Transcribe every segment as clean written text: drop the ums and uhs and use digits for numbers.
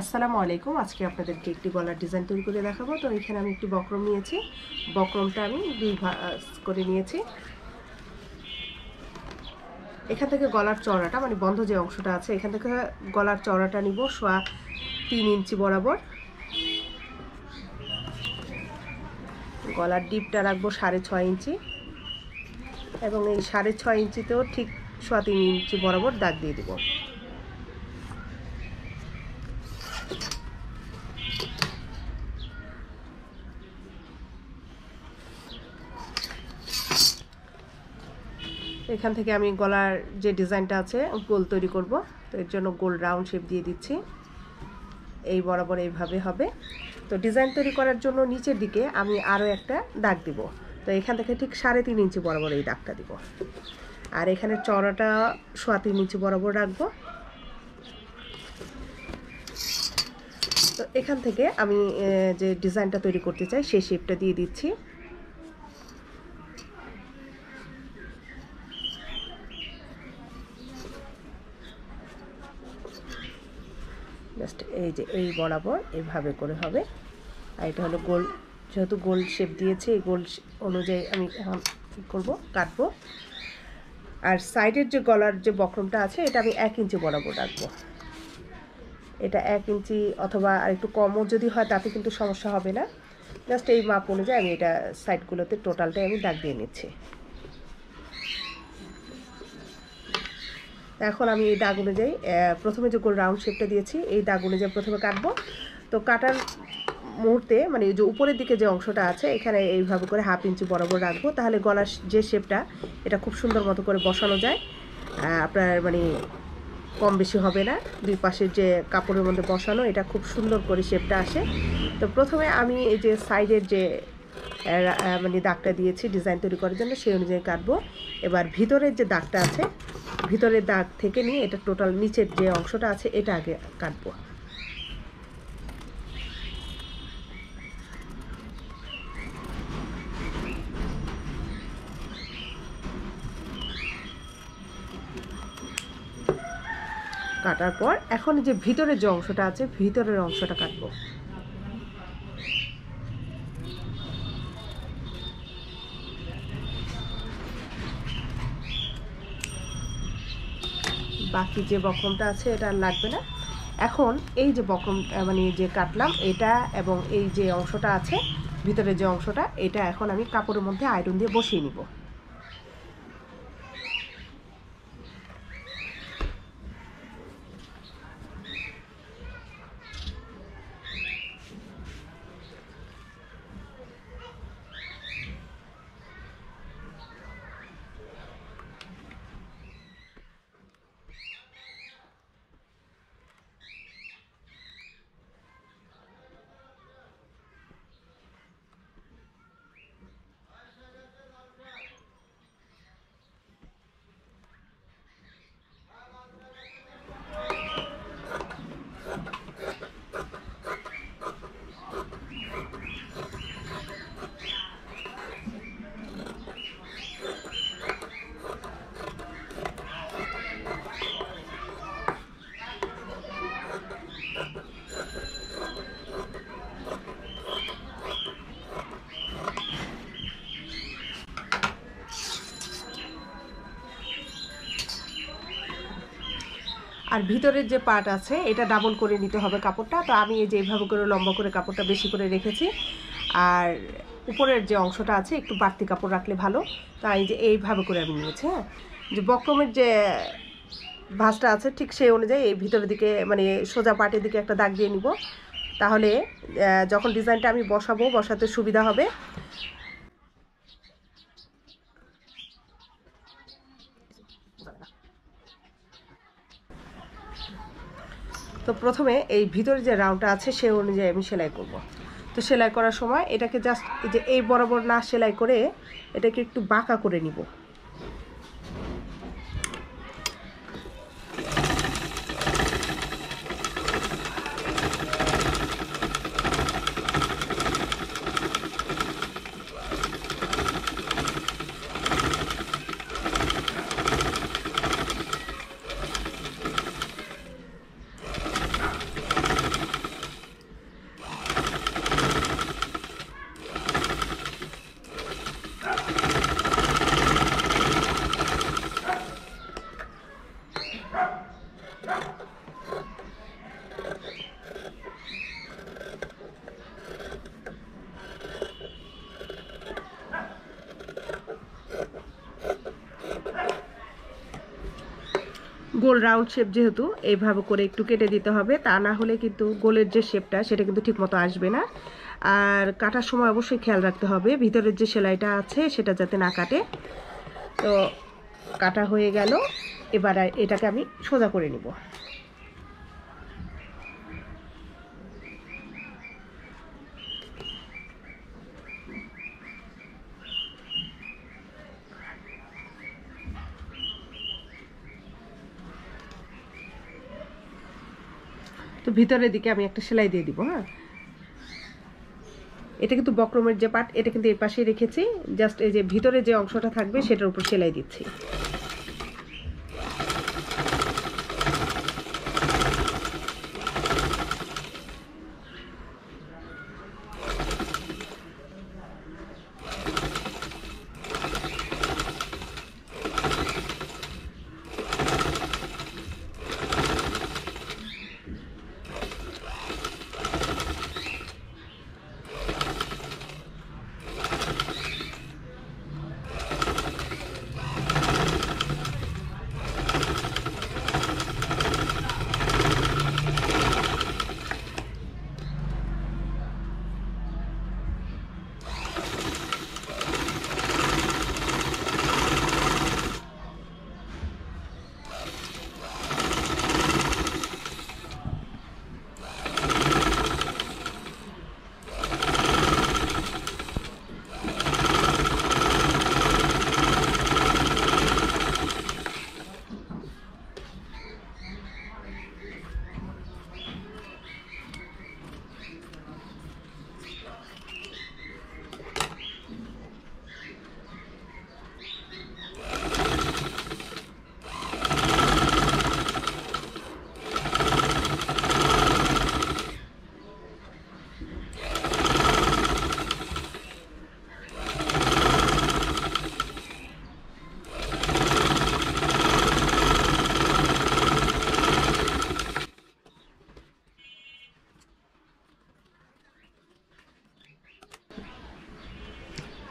আসসালামু আলাইকুম। আজকে আপনাদেরকে একটি গলার ডিজাইন তৈরি করে দেখাবো। তো এখানে আমি একটি বক্রম নিয়েছি। বক্রমটা আমি দুই ভাঁজ করে নিয়েছি। এখান থেকে গলার চওড়াটা মানে বন্ধ যে অংশটা আছে এখান থেকে গলার চওড়াটা নিব 3.25 ইঞ্চি বরাবর। গলার ডিপটা রাখবো 6.5 ইঞ্চি এবং এই 6.5 ইঞ্চিতেও ঠিক 3.25 ইঞ্চি বরাবর দাগ দিয়ে দেব। এখান থেকে আমি গলার যে ডিজাইনটা আছে গোল তৈরি করব। তো এর জন্য গোল রাউন্ড শেপ দিয়ে দিচ্ছি। এই বরাবর এইভাবে হবে। তো ডিজাইন তৈরি করার জন্য নিচের দিকে আমি আরও একটা দাগ দিব। তো এখান থেকে ঠিক 3.5 ইঞ্চি বরাবর এই দাগটা দিব। আর এখানে চওড়াটা 3.25 ইঞ্চি বরাবর রাখবো। তো এখান থেকে আমি যে ডিজাইনটা তৈরি করতে চাই সেই শেপটা দিয়ে দিচ্ছি। জাস্ট এই যে এই বরাবর এইভাবে করে হবে। আর এটা হলো গোল, যেহেতু গোল শেপ দিয়েছি এই গোল অনুযায়ী আমি এখন কী করবো, কাটবো। আর সাইডের যে গলার যে বক্রমটা আছে এটা আমি 1 ইঞ্চি বরাবর রাখবো। এটা 1 ইঞ্চি অথবা আর একটু কমও যদি হয় তাতে কিন্তু সমস্যা হবে না। জাস্ট এই মাপ অনুযায়ী আমি এটা সাইডগুলোতে টোটালটাই আমি দাগ দিয়ে নিচ্ছি। এখন আমি এই দাগ অনুযায়ী প্রথমে যে গোল রাউন্ড শেপটা দিয়েছি এই দাগ অনুযায়ী প্রথমে কাটবো। তো কাটার মুহূর্তে মানে যে উপরের দিকে যে অংশটা আছে এখানে এইভাবে করে 1/2 ইঞ্চি বরাবর রাখবো। তাহলে গলার যে শেপটা এটা খুব সুন্দর মতো করে বসানো যায়। আপনার মানে কম বেশি হবে না। দুই পাশের যে কাপড়ের মধ্যে বসানো এটা খুব সুন্দর করে শেপটা আসে। তো প্রথমে আমি এই যে সাইডের যে মানে দাগটা দিয়েছি ডিজাইন তৈরি করার জন্য সেই অনুযায়ী কাটবো। এবার ভিতরের যে দাগটা আছে ভিতরের দাগ থেকে নিয়ে এটা টোটাল নিচের যে অংশটা আছে এটা আগে কাটবো। কাটার পর এখন যে ভিতরের যে অংশটা আছে ভিতরের অংশটা কাটবো। বাকি যে বক্রমটা আছে এটা আর লাগবে না। এখন এই যে বক্রম মানে যে কাটলাম এটা এবং এই যে অংশটা আছে ভিতরের যে অংশটা এটা এখন আমি কাপড়ের মধ্যে আয়রন দিয়ে বসিয়ে নিব। আর ভিতরের যে পার্ট আছে এটা ডাবল করে নিতে হবে কাপড়টা। তো আমি এই যে এইভাবে করে লম্বা করে কাপড়টা বেশি করে রেখেছি। আর উপরের যে অংশটা আছে একটু বাড়তি কাপড় রাখলে ভালো। তাই যে এইভাবে করে আমি নিয়েছি। হ্যাঁ, যে বক্রমের যে ভাঁজটা আছে ঠিক সেই অনুযায়ী এই ভিতরের দিকে মানে সোজা পাটের দিকে একটা দাগ দিয়ে নিব। তাহলে যখন ডিজাইনটা আমি বসাতে সুবিধা হবে। তো প্রথমে এই ভিতরে যে রাউন্ডটা আছে সেই অনুযায়ী আমি সেলাই করব। তো সেলাই করার সময় এটাকে জাস্ট যে এই বরাবর না সেলাই করে এটাকে একটু বাঁকা করে নিব। গোল রাউন্ড শেপ যেহেতু এইভাবে করে একটু কেটে দিতে হবে, তা না হলে কিন্তু গোলের যে শেপটা সেটা কিন্তু ঠিকমতো আসবে না। আর কাটার সময় অবশ্যই খেয়াল রাখতে হবে ভিতরের যে সেলাইটা আছে সেটা যাতে না কাটে। তো কাটা হয়ে গেল, এবার এটাকে আমি সোজা করে নিব। তো ভিতরের দিকে আমি একটা সেলাই দিয়ে দিব। হ্যাঁ, এটা কিন্তু বক্রমের যে পার্ট এটা কিন্তু এই পাশেই রেখেছি, জাস্ট এই যে ভিতরে যে অংশটা থাকবে সেটার উপর সেলাই দিচ্ছি।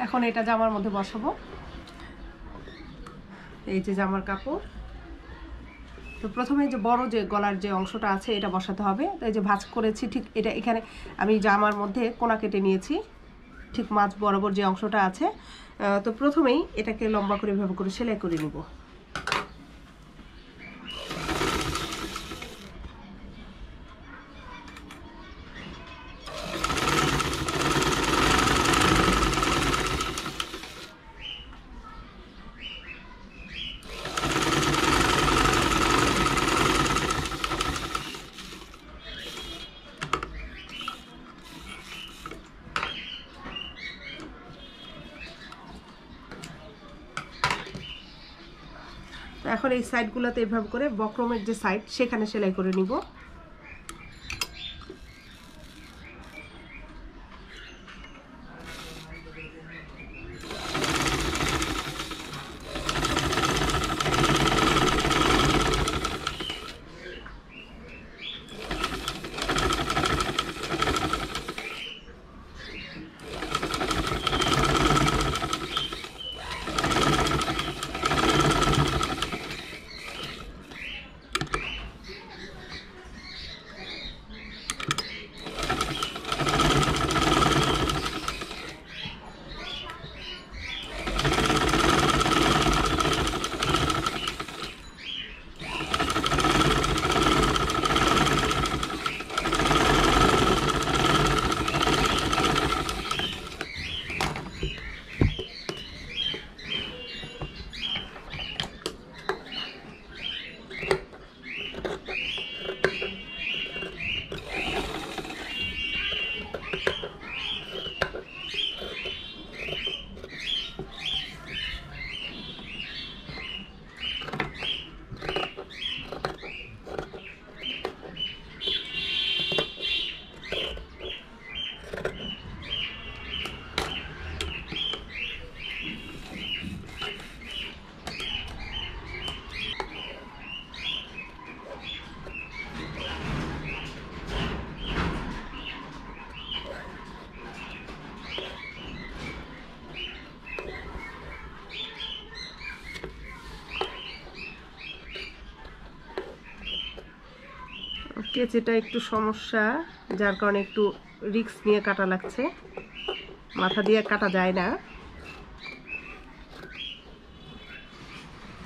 এখন এটা জামার মধ্যে বসাবো। এই যে জামার কাপড়, তো প্রথমে যে বড় যে গলার যে অংশটা আছে এটা বসাতে হবে। তো এই যে ভাঁজ করেছি ঠিক এটা, এখানে আমি জামার মধ্যে কোনা কেটে নিয়েছি ঠিক মাঝ বরাবর যে অংশটা আছে। তো প্রথমেই এটাকে লম্বা করে এভাবে করে সেলাই করে নিব। এখন এই সাইডগুলোতে এভাবে করে বক্রমের যে সাইড সেখানে সেলাই করে নিব। কেচিটা একটু সমস্যা, যার কারণে একটু রিস্ক নিয়ে কাটা লাগছে, মাথা দিয়ে কাটা যায় না।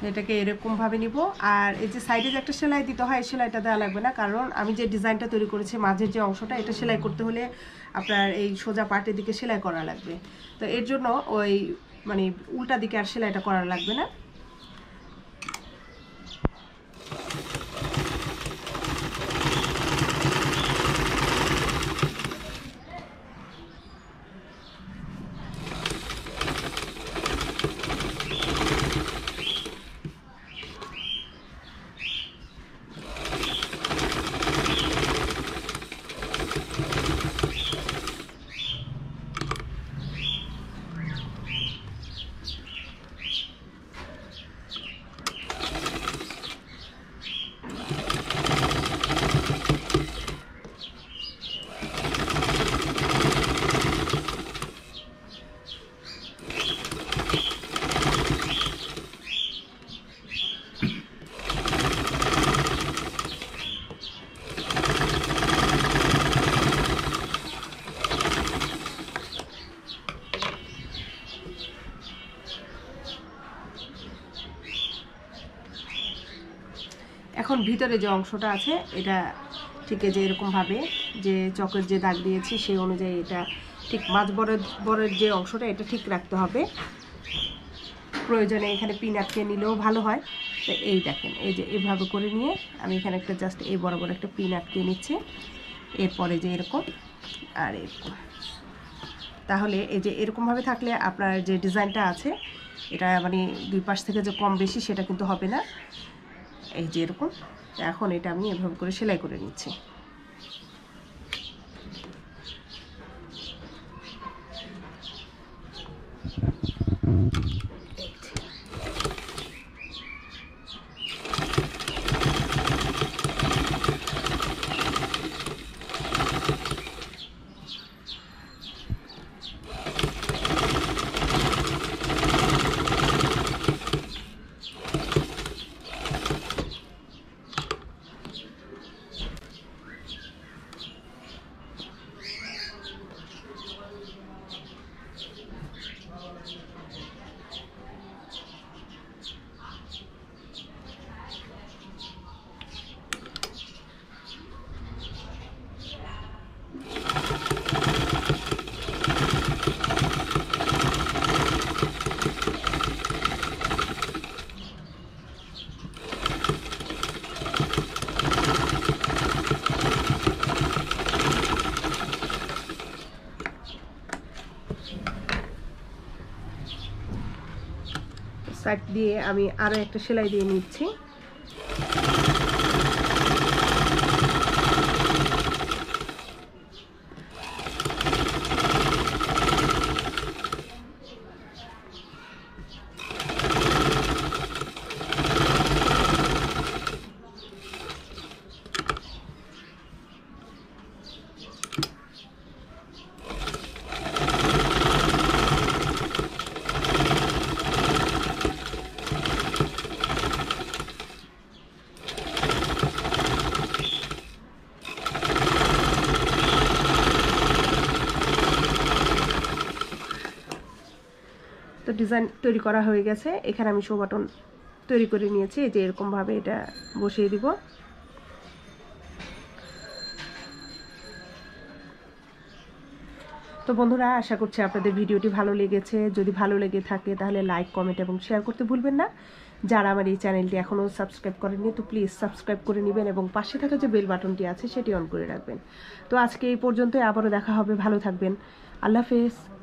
এটাকে এরকম ভাবে নিব। আর এই যে সাইডে যে একটা সেলাই দিতে হয়, এই সেলাইটা দেওয়া লাগবে না, কারণ আমি যে ডিজাইনটা তৈরি করেছি মাঝের যে অংশটা, এটা সেলাই করতে হলে আপনার এই সোজা পার্টের দিকে সেলাই করা লাগবে। তো এর জন্য ওই মানে উল্টা দিকে আর সেলাইটা করা লাগবে না। এখন ভিতরে যে অংশটা আছে এটা ঠিক যে এরকমভাবে যে চকের যে দাগ দিয়েছি সেই অনুযায়ী এটা ঠিক মাঝ বরের যে অংশটা এটা ঠিক রাখতে হবে। প্রয়োজনে এখানে পিন আটকে নিলেও ভালো হয়। তো এই দেখেন, এই যে এভাবে করে নিয়ে আমি এখানে একটা জাস্ট এই বরাবর একটা পিন আটকে নিচ্ছি। এরপরে যে এরকম আর এরকম, তাহলে এই যে এরকমভাবে থাকলে আপনার যে ডিজাইনটা আছে এটা মানে দুই পাশ থেকে যে কম বেশি সেটা কিন্তু হবে না। এই যে এরকম। এখন এটা আমি এভাবে করে সেলাই করে নিচ্ছি। সাইড দিয়ে আমি আরো একটা সেলাই দিয়ে নিচ্ছি। তো ডিজাইন তৈরি করা হয়ে গেছে। এখানে আমি শো বাটন তৈরি করে নিয়েছি, এই যে এরকমভাবে এটা বসিয়ে দিব। তো বন্ধুরা, আশা করছি আপনাদের ভিডিওটি ভালো লেগেছে। যদি ভালো লেগে থাকে তাহলে লাইক, কমেন্ট এবং শেয়ার করতে ভুলবেন না। যারা আমার এই চ্যানেলটি এখনও সাবস্ক্রাইব করেননি তো প্লিজ সাবস্ক্রাইব করে নেবেন এবং পাশে থাকা যে বেল বাটনটি আছে সেটি অন করে রাখবেন। তো আজকে এই পর্যন্তই, আবারও দেখা হবে। ভালো থাকবেন। আল্লাহ হাফেজ।